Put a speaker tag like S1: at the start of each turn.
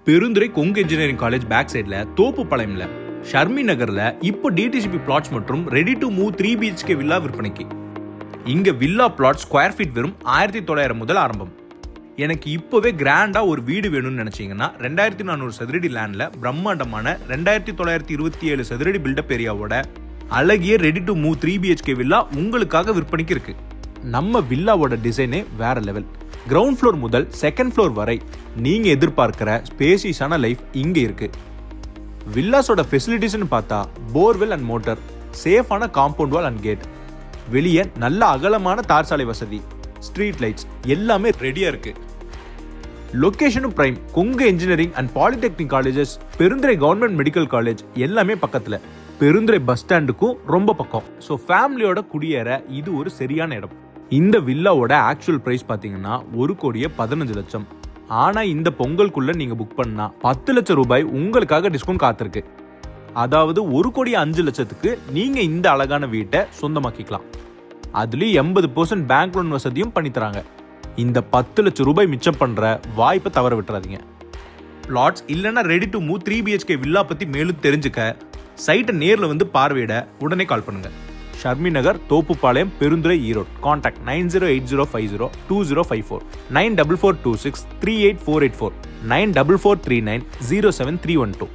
S1: Perundurai Kongu engineering college back சைட்ல தோப்புப்பாளையம்ல ஷர்மி நகர்ல இப்போ டிடிசிபி பிளாட்ஸ் மற்றும் ready to move 3 BHK villa விற்பனைக்கு. இங்க வில்லா பிளாட் ஸ்கொயர் ஃபீட் வெறும் 1900 முதல் ஆரம்பம். எனக்கு இப்போவே கிராண்டா ஒரு வீடு வேணும்னு நினைச்சீங்கன்னா 2400 சதுரடி லேண்ட்ல பிரம்மாண்டமான 2927 சதுரடி பில்டப் ஏரியாவோட அழகிய ready to move 3 BHK villa உங்களுக்காக விற்பனைக்கு இருக்கு. நம்ம வில்லாவோட டிசைனே வேற லெவல். கிரவுண்ட் ஃப்ளோர் முதல் செகண்ட் ஃப்ளோர் வரை நீங்க எதிர்பார்க்கிற ஸ்பேசியஸான லைஃப் இங்க இருக்கு. வில்லாஸோட ஃபெசிலிட்டிஸ்னு பார்த்தா போர்வெல் அண்ட் மோட்டர், சேஃபான காம்பவுண்ட் வால் அண்ட் கேட், வெளியே நல்ல அகலமான தார் சாலை வசதி, ஸ்ட்ரீட் லைட்ஸ் எல்லாமே ரெடியா இருக்கு. லொகேஷனும் prime. Kongu engineering and polytechnic colleges, Perundurai government medical college எல்லாமே பக்கத்துல. பெருந்துறை பஸ் ஸ்டாண்டுக்கும் ரொம்ப பக்கம். ஸோ ஃபேமிலியோட குடியேற இது ஒரு சரியான இடம். இந்த வில்லாவோட ஆக்சுவல் பிரைஸ் பாத்தீங்கன்னா 1,15 லட்சம். ஆனா இந்த பொங்கலுக்குள்ள நீங்க புக் பண்ணா 10 லட்சம் ரூபாய் உங்களுக்காக டிஸ்கவுண்ட் காத்திருக்கு. அதாவது 1,05,00,000க்கு நீங்க இந்த அழகான வீட்டை சொந்தமாக்கிக்கலாம். அதுலயும் 80% பேங்க் லோன் வசதியும் பண்ணி தராங்க. இந்த 10 லட்சம் ரூபாய் மிச்சம் பண்ற வாய்ப்பை தவற விட்டுறாதீங்க. பிளாட்ஸ் இல்லைன்னா ready to move 3 BHK villa பத்தி மேலும் தெரிஞ்சுக்க சைட்டை நேர்ல வந்து பார்வையிட உடனே கால் பண்ணுங்க. ஷர்மி நகர், தோப்புப்பாளையம், பெருந்துறை, ஈரோடு. கான்டாக்ட் 9080502054, 94426384849, 944390731.